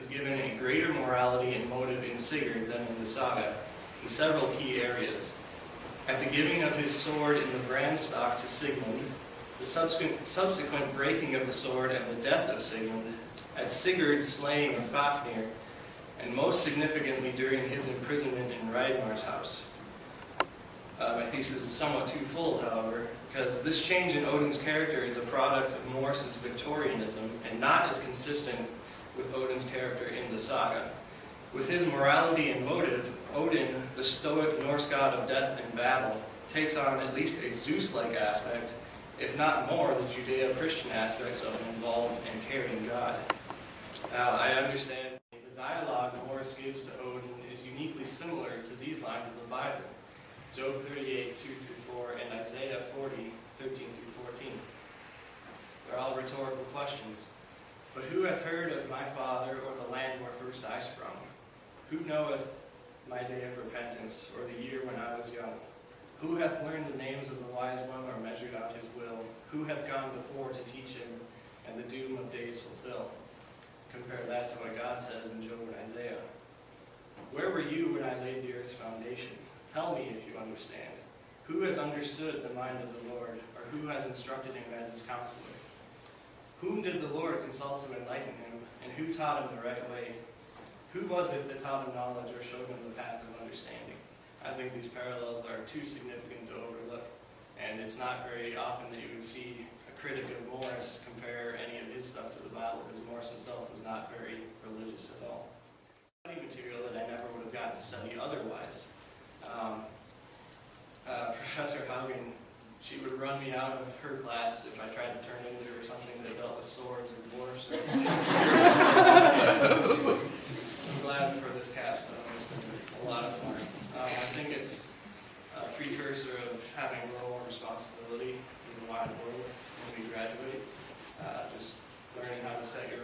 is given a greater morality and motive in Sigurd than in the saga, in several key areas. At the giving of his sword in the Brandstock to Sigmund, the subsequent breaking of the sword and the death of Sigmund, at Sigurd's slaying of Fafnir, and most significantly during his imprisonment in Ragnar's house. My thesis is somewhat too full, however, because this change in Odin's character is a product of Morse's Victorianism and not as consistent with Odin's character in the saga. With his morality and motive, Odin, the stoic Norse god of death and battle, takes on at least a Zeus-like aspect, if not more, the Judeo-Christian aspects of an involved and caring god. Now, I understand the dialogue Morse gives to Odin is uniquely similar to these lines of the Bible, Job 38, 2-4, and Isaiah 40, 13-14. They're all rhetorical questions. But who hath heard of my father, or the land where first I sprung? Who knoweth my day of repentance, or the year when I was young? Who hath learned the names of the wise one, or measured out his will? Who hath gone before to teach him, and the doom of days fulfill? Compare that to what God says in Job and Isaiah. Where were you when I laid the earth's foundation? Tell me if you understand. Who has understood the mind of the Lord, or who has instructed him as his counselor? Whom did the Lord consult to enlighten him, and who taught him the right way? Who was it that taught him knowledge or showed him the path of understanding? I think these parallels are too significant to overlook, and it's not very often that you would see a critic of Morse compare any of his stuff to the Bible, because Morse himself was not very religious at all. Study material that I never would have gotten to study otherwise. Professor Haugen, she would run me out of her class if I tried to turn into her something that dealt with swords or dwarfs or I'm glad for this capstone. It's been a lot of fun. I think it's a precursor of having a little more responsibility in the wide world when we graduate. Just learning how to set your